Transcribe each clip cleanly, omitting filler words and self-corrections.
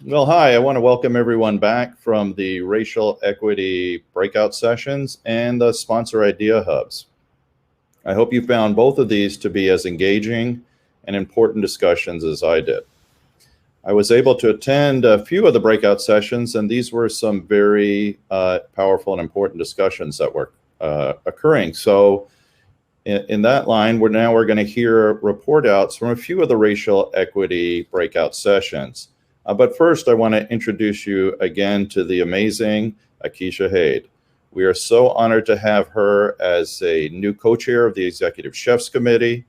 Well, hi, I want to welcome everyone back from the Racial Equity Breakout Sessions and the Sponsor Idea Hubs. I hope you found both of these to be as engaging and important discussions as I did. I was able to attend a few of the breakout sessions, and these were some very powerful and important discussions that were occurring. So in that line, we're going to hear report outs from a few of the racial equity breakout sessions. But first, I want to introduce you again to the amazing Akeisha Haid. We are so honored to have her as a new co-chair of the Executive Chefs Committee.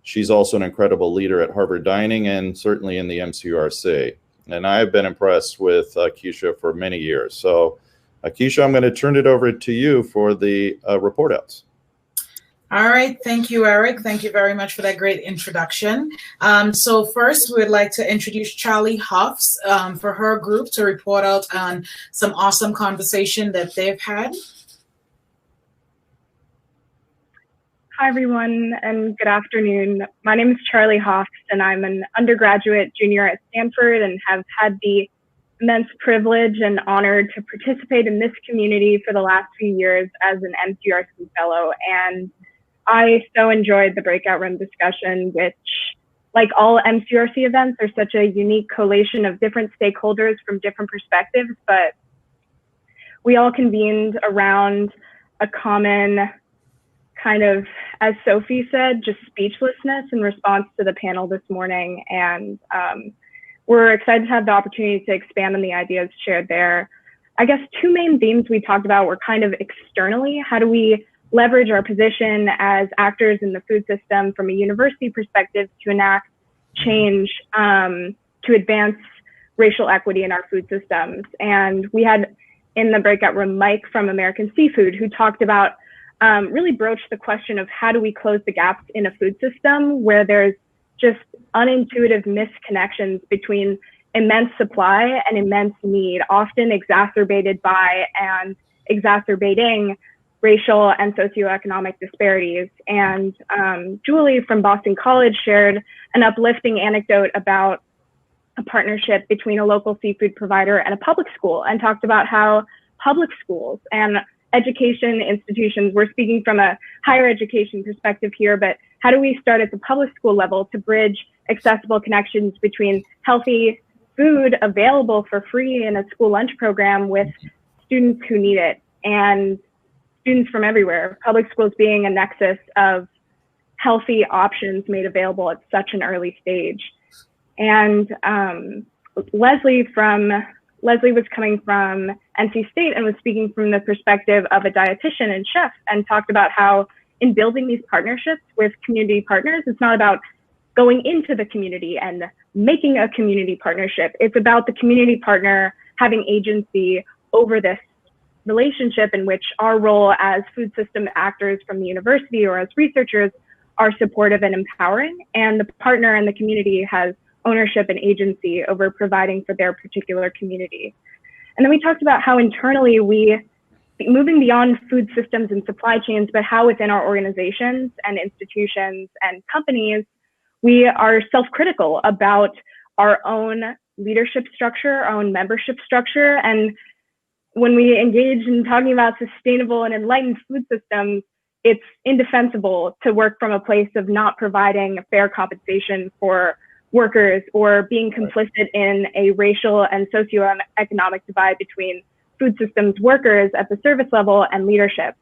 She's also an incredible leader at Harvard Dining and certainly in the MCURC. And I have been impressed with Akeisha for many years. So, Akeisha, I'm going to turn it over to you for the report outs. All right. Thank you, Eric. Thank you very much for that great introduction. So first, we would like to introduce Charlie Huffs for her group to report out on some awesome conversation that they've had. Hi, everyone, and good afternoon. My name is Charlie Huffs, and I'm an undergraduate junior at Stanford and have had the immense privilege and honor to participate in this community for the last few years as an MCURC fellow. And I so enjoyed the breakout room discussion, which, like all MCURC events, are such a unique collation of different stakeholders from different perspectives, but we all convened around a common kind of, as Sophie said, just speechlessness in response to the panel this morning. And we're excited to have the opportunity to expand on the ideas shared there. I guess two main themes we talked about were kind of externally. How do we leverage our position as actors in the food system from a university perspective to enact change to advance racial equity in our food systems? And we had in the breakout room Mike from American Seafood, who talked about really broached the question of how do we close the gaps in a food system where there's just unintuitive misconnections between immense supply and immense need, often exacerbated by and exacerbating racial and socioeconomic disparities. And Julie from Boston College shared an uplifting anecdote about a partnership between a local seafood provider and a public school, and talked about how public schools and education institutions, we're speaking from a higher education perspective here, but how do we start at the public school level to bridge accessible connections between healthy food available for free in a school lunch program with students who need it, and students from everywhere, public schools being a nexus of healthy options made available at such an early stage. And Leslie was coming from NC State and was speaking from the perspective of a dietitian and chef, and talked about how in building these partnerships with community partners, it's not about going into the community and making a community partnership. It's about the community partner having agency over this relationship in which our role as food system actors from the university or as researchers are supportive and empowering, and the partner and the community has ownership and agency over providing for their particular community. And then we talked about how internally we, moving beyond food systems and supply chains, but how within our organizations and institutions and companies, we are self-critical about our own leadership structure, our own membership structure. And when we engage in talking about sustainable and enlightened food systems, it's indefensible to work from a place of not providing fair compensation for workers or being complicit in a racial and socioeconomic divide between food systems workers at the service level and leadership.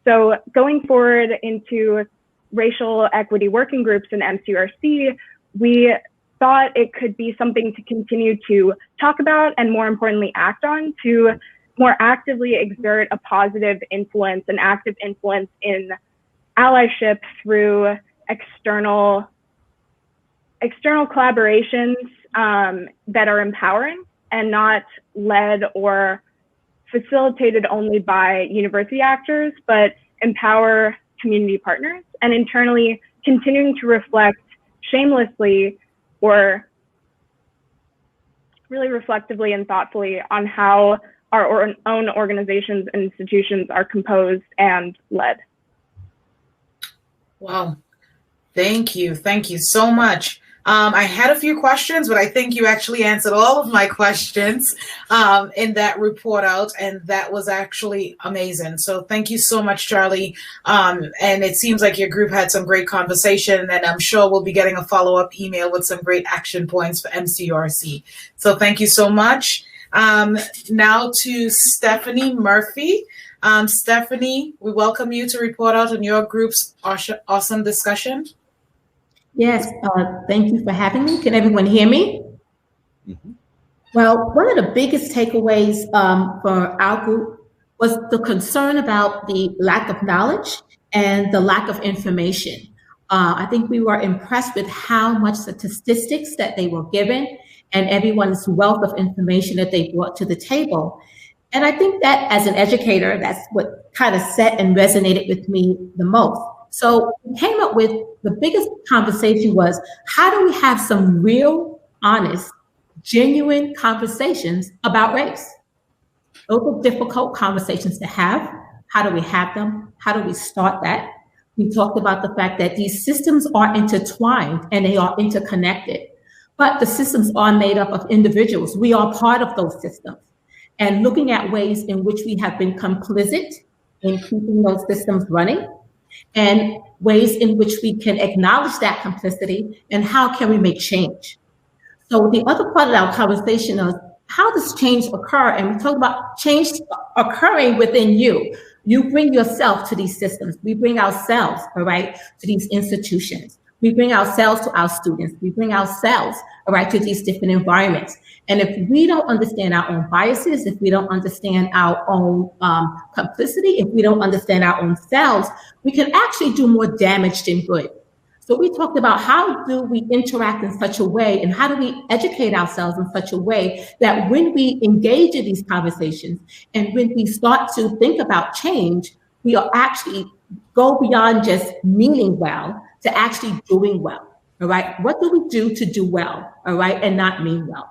So going forward into racial equity working groups in MCURC, we thought it could be something to continue to talk about and, more importantly, act on to more actively exert a positive influence, an active influence in allyship through external collaborations that are empowering and not led or facilitated only by university actors, but empower community partners, and internally continuing to reflect shamelessly or really reflectively and thoughtfully on how our own organizations and institutions are composed and led. Wow. Thank you. Thank you so much. I had a few questions, but I think you actually answered all of my questions in that report out, and that was actually amazing. So thank you so much, Charlie. And it seems like your group had some great conversation, and I'm sure we'll be getting a follow-up email with some great action points for MCURC. So thank you so much. Now to Stephanie Murphy. Stephanie, we welcome you to report out on your group's awesome discussion. Yes, thank you for having me. Can everyone hear me? Mm-hmm. Well, one of the biggest takeaways for our group was the concern about the lack of knowledge and the lack of information. I think we were impressed with how much statistics that they were given and everyone's wealth of information that they brought to the table. And I think that as an educator, that's what kind of set and resonated with me the most. So we came up with the biggest conversation was, how do we have some real, honest, genuine conversations about race? Those are difficult conversations to have. How do we have them? How do we start that? We talked about the fact that these systems are intertwined and they are interconnected, but the systems are made up of individuals. We are part of those systems. And looking at ways in which we have been complicit in keeping those systems running, and ways in which we can acknowledge that complicity and how can we make change. So the other part of our conversation is, how does change occur? And we talk about change occurring within you. You bring yourself to these systems. We bring ourselves, all right, to these institutions. We bring ourselves to our students. We bring ourselves, all right, to these different environments. And if we don't understand our own biases, if we don't understand our own complicity, if we don't understand our own selves, we can actually do more damage than good. So we talked about how do we interact in such a way and how do we educate ourselves in such a way that when we engage in these conversations and when we start to think about change, we are actually go beyond just meaning well to actually doing well, all right? What do we do to do well, all right, and not mean well?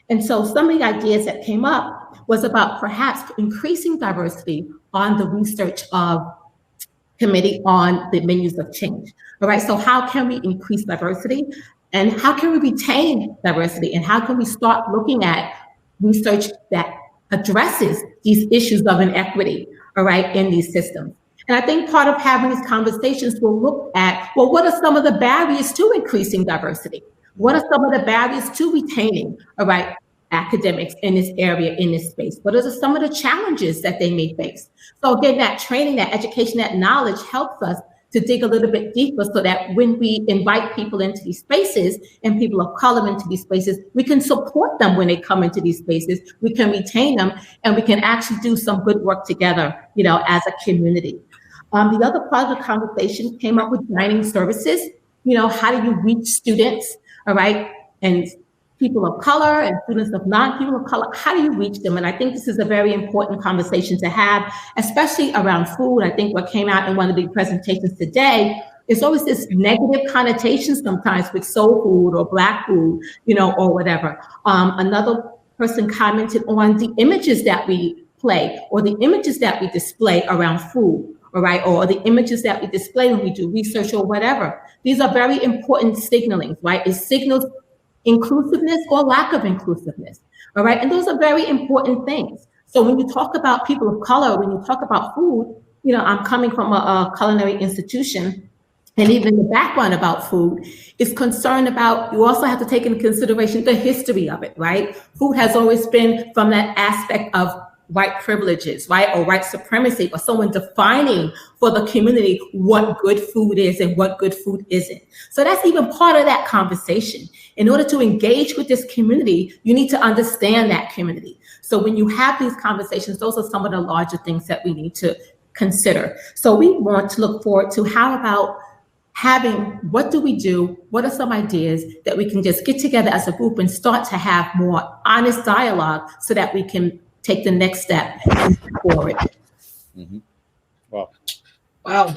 And so some of the ideas that came up was about perhaps increasing diversity on the research committee on the menus of change. All right, so how can we increase diversity and how can we retain diversity and how can we start looking at research that addresses these issues of inequity, all right, in these systems? And I think part of having these conversations will look at, well, what are some of the barriers to increasing diversity? What are some of the barriers to retaining, all right, academics in this area, in this space? What are some of the challenges that they may face? So again, that training, that education, that knowledge helps us to dig a little bit deeper so that when we invite people into these spaces and people of color into these spaces, we can support them when they come into these spaces, we can retain them, and we can actually do some good work together, you know, as a community. The other part of the conversation came up with dining services. You know, how do you reach students, all right, and people of color and students of non-people of color, how do you reach them? And I think this is a very important conversation to have, especially around food. I think what came out in one of the presentations today is always this negative connotation sometimes with soul food or Black food, you know, or whatever. Another person commented on the images that we play or the images that we display around food, all right, or the images that we display when we do research or whatever. These are very important signalings, right? It signals inclusiveness or lack of inclusiveness, all right? And those are very important things. So when you talk about people of color, when you talk about food, I'm coming from a culinary institution, and even the background about food is concerned about, you also have to take into consideration the history of it, right? Food has always been from that aspect of white privileges, right? Or white supremacy, or someone defining for the community what good food is and what good food isn't. So that's even part of that conversation. In order to engage with this community, you need to understand that community. So when you have these conversations, those are some of the larger things that we need to consider. So we want to look forward to how about having, what do we do? What are some ideas that we can just get together as a group and start to have more honest dialogue so that we can take the next step forward. Mm-hmm. Wow. Wow.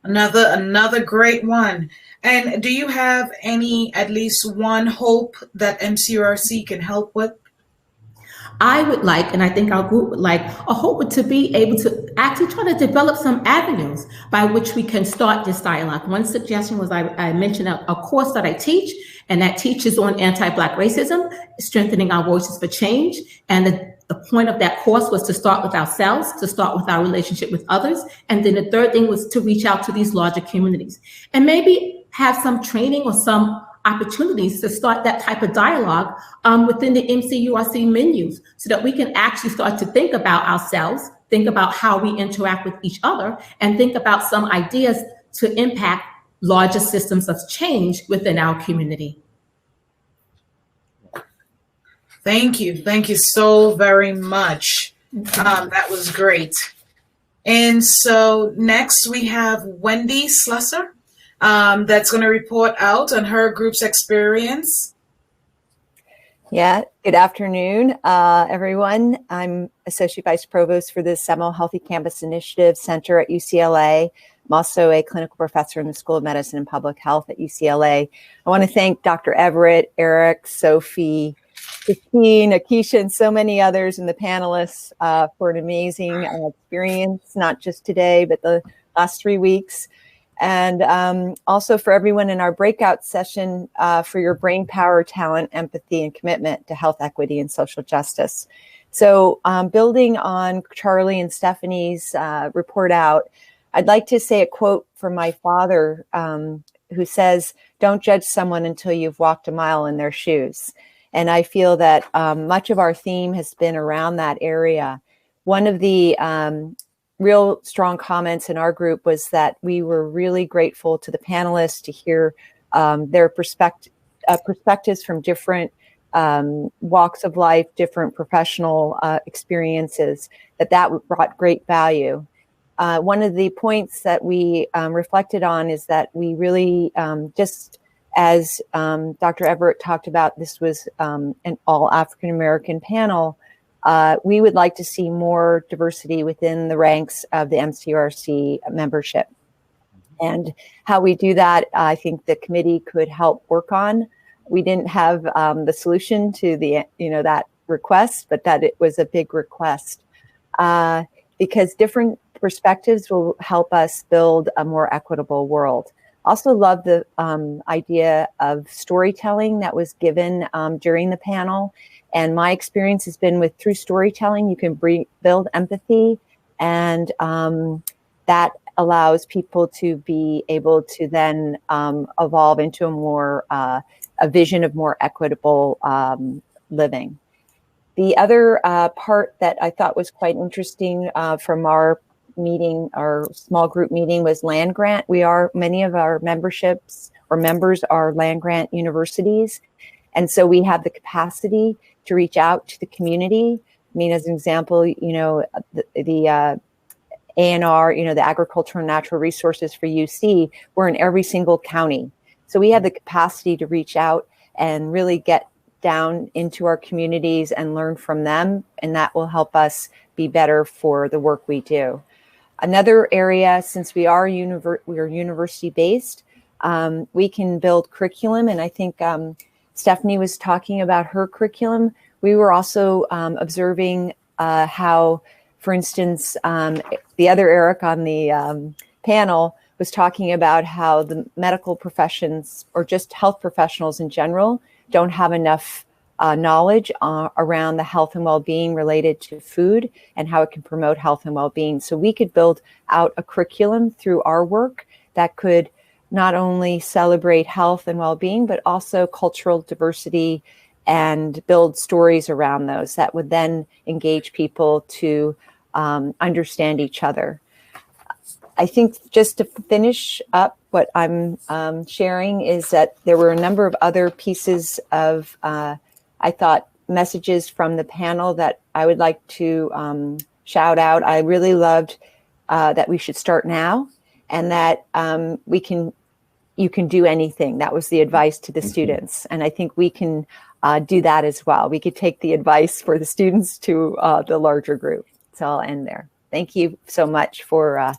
Another great one. And do you have at least one hope that MCURC can help with? I would like, and I think our group would like, a hope to be able to actually try to develop some avenues by which we can start this dialogue. One suggestion was I mentioned a course that I teach, and that teaches on anti-Black racism, strengthening our voices for change. And the point of that course was to start with ourselves, to start with our relationship with others. And then the third thing was to reach out to these larger communities and maybe have some training or some opportunities to start that type of dialogue within the MCURC menus so that we can actually start to think about ourselves, think about how we interact with each other, and think about some ideas to impact larger systems of change within our community. Thank you. Thank you so very much. That was great. And so next we have Wendy Slusser. That's going to report out on her group's experience. Yeah, good afternoon, everyone. I'm Associate Vice Provost for the Seminole Healthy Campus Initiative Center at UCLA. I'm also a clinical professor in the School of Medicine and Public Health at UCLA. I want to thank Dr. Everett, Eric, Sophie, Christine, Akeisha, and so many others and the panelists for an amazing experience, not just today, but the last 3 weeks. And also for everyone in our breakout session for your brain power, talent, empathy, and commitment to health equity and social justice. So building on Charlie and Stephanie's report out, I'd like to say a quote from my father who says, "Don't judge someone until you've walked a mile in their shoes." And I feel that much of our theme has been around that area. One of the real strong comments in our group was that we were really grateful to the panelists to hear their perspectives from different walks of life, different professional experiences, that brought great value. One of the points that we reflected on is that we really, just as Dr. Everett talked about, this was an all African-American panel. We would like to see more diversity within the ranks of the MCURC membership. And how we do that, I think the committee could help work on. We didn't have the solution to that request, but that it was a big request because different perspectives will help us build a more equitable world. Also love the idea of storytelling that was given during the panel. And my experience has been through storytelling, you can build empathy, and that allows people to be able to then evolve into a vision of more equitable living. The other part that I thought was quite interesting from our meeting, our small group meeting, was land grant. Many of our members are land grant universities. And so we have the capacity to reach out to the community. I mean, as an example, the A&R, the Agriculture and Natural Resources for UC, we're in every single county. So we have the capacity to reach out and really get down into our communities and learn from them. And that will help us be better for the work we do. Another area, since we are university-based, we can build curriculum. And I think Stephanie was talking about her curriculum. We were also observing how, for instance, the other Eric on the panel was talking about how the medical professions, or just health professionals in general, don't have enough knowledge around the health and well-being related to food and how it can promote health and well-being. So we could build out a curriculum through our work that could not only celebrate health and well-being, but also cultural diversity and build stories around those that would then engage people to understand each other. I think just to finish up, what I'm sharing is that there were a number of other pieces of, I thought, messages from the panel that I would like to shout out. I really loved that we should start now, and that you can do anything. That was the advice to the students. And I think we can do that as well. We could take the advice for the students to the larger group. So I'll end there. Thank you so much for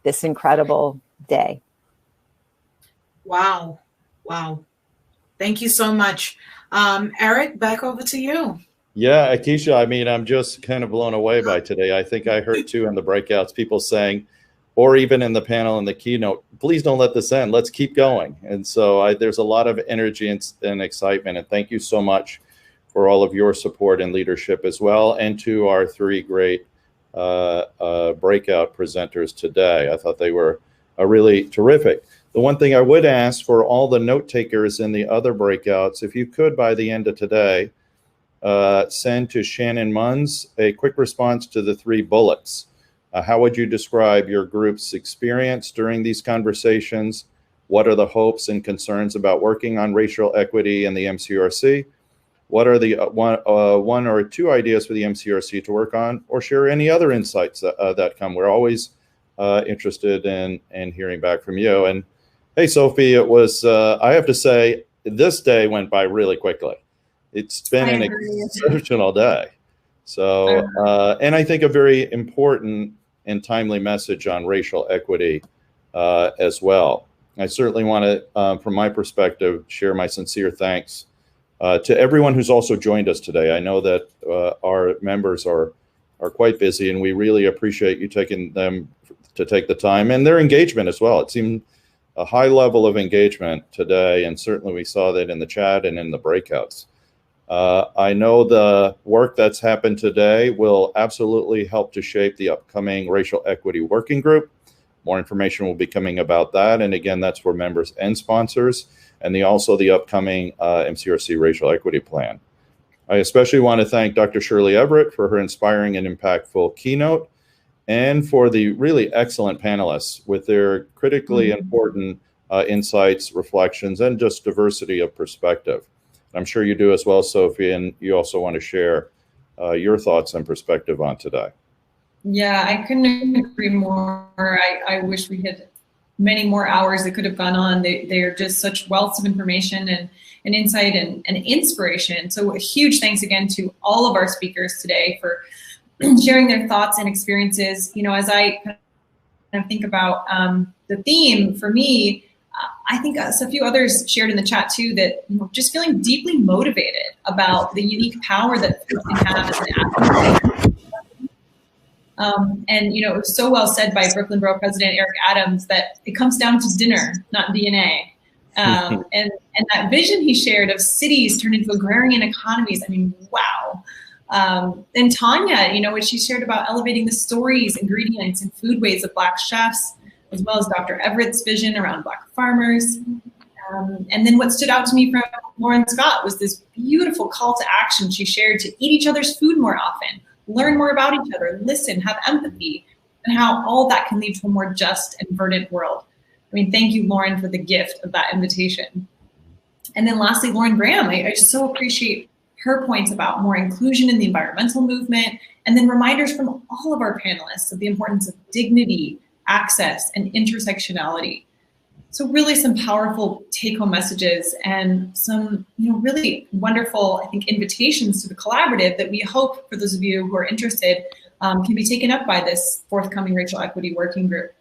this incredible day. Wow. Wow. Thank you so much. Eric, back over to you. Yeah, Akeisha, I mean, I'm just kind of blown away by today. I think I heard too in the breakouts, people saying, or even in the panel in the keynote, please don't let this end. Let's keep going. And so there's a lot of energy and excitement. And thank you so much for all of your support and leadership as well. And to our three great breakout presenters today. I thought they were really terrific. The one thing I would ask for all the note takers in the other breakouts, if you could, by the end of today, send to Shannon Munns a quick response to the 3 bullets. How would you describe your group's experience during these conversations? What are the hopes and concerns about working on racial equity in the MCURC? What are the one or 2 ideas for the MCURC to work on, or share any other insights that come? We're always interested in hearing back from you. And hey, Sophie, it was, I have to say, this day went by really quickly. It's been an exceptional day. So, and I think a very important and timely message on racial equity as well. I certainly want to, from my perspective, share my sincere thanks to everyone who's also joined us today. I know that our members are quite busy, and we really appreciate you taking them to take the time and their engagement as well. It seemed a high level of engagement today, and certainly we saw that in the chat and in the breakouts. I know the work that's happened today will absolutely help to shape the upcoming Racial Equity Working Group. More information will be coming about that. And again, that's for members and sponsors, and also the upcoming MCURC Racial Equity Plan. I especially want to thank Dr. Shirley Everett for her inspiring and impactful keynote, and for the really excellent panelists with their critically important insights, reflections, and just diversity of perspective. I'm sure you do as well, Sophie, and you also want to share your thoughts and perspective on today. Yeah, I couldn't agree more. I wish we had many more hours that could have gone on. They are just such wealths of information and insight and inspiration. So a huge thanks again to all of our speakers today for sharing their thoughts and experiences. You know, as I kind of think about the theme, for me, I think a few others shared in the chat too, that, you know, just feeling deeply motivated about the unique power that food can have as an advocate. And, you know, it was so well said by Brooklyn Borough President Eric Adams that it comes down to dinner, not DNA. And that vision he shared of cities turned into agrarian economies, I mean, wow. And Tanya, you know, what she shared about elevating the stories, ingredients, and food ways of Black chefs, as well as Dr. Everett's vision around Black farmers. And then what stood out to me from Lauren Scott was this beautiful call to action she shared to eat each other's food more often, learn more about each other, listen, have empathy, and how all that can lead to a more just and verdant world. I mean, thank you, Lauren, for the gift of that invitation. And then lastly, Lauren Graham, I just so appreciate her points about more inclusion in the environmental movement, and then reminders from all of our panelists of the importance of dignity, access, and intersectionality. So really some powerful take-home messages and some, you know, really wonderful, I think, invitations to the collaborative that we hope, for those of you who are interested, can be taken up by this forthcoming Racial Equity Working Group.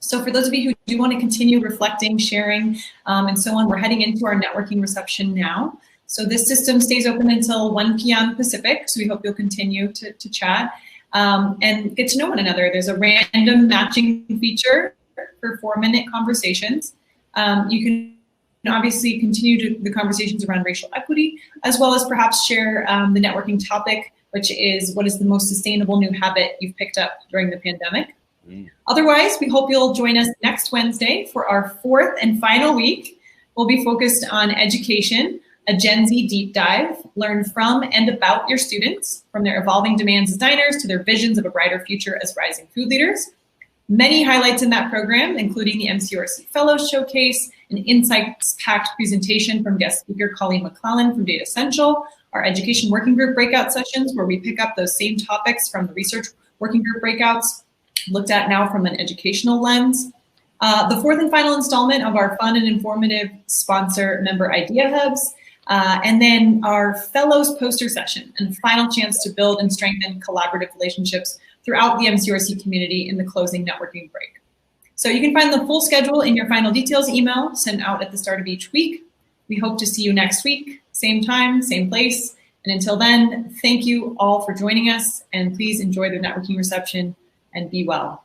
So for those of you who do want to continue reflecting, sharing, and so on, we're heading into our networking reception now. So this system stays open until 1 p.m. Pacific, so we hope you'll continue to chat and get to know one another. There's a random matching feature for 4-minute conversations. You can and obviously continue the conversations around racial equity, as well as perhaps share the networking topic, which is what is the most sustainable new habit you've picked up during the pandemic. Otherwise, we hope you'll join us next Wednesday for our 4th and final week. We'll be focused on education, a Gen Z deep dive, learn from and about your students, from their evolving demands as diners to their visions of a brighter future as rising food leaders. Many highlights in that program, including the MCURC Fellows Showcase, an insights-packed presentation from guest speaker Colleen McClellan from Data Central, our education working group breakout sessions where we pick up those same topics from the research working group breakouts, looked at now from an educational lens. The 4th and final installment of our fun and informative sponsor member idea hubs, and then our fellows poster session and final chance to build and strengthen collaborative relationships throughout the MCURC community in the closing networking break. So you can find the full schedule in your final details email sent out at the start of each week. We hope to see you next week, same time, same place. And until then, thank you all for joining us, and please enjoy the networking reception and be well.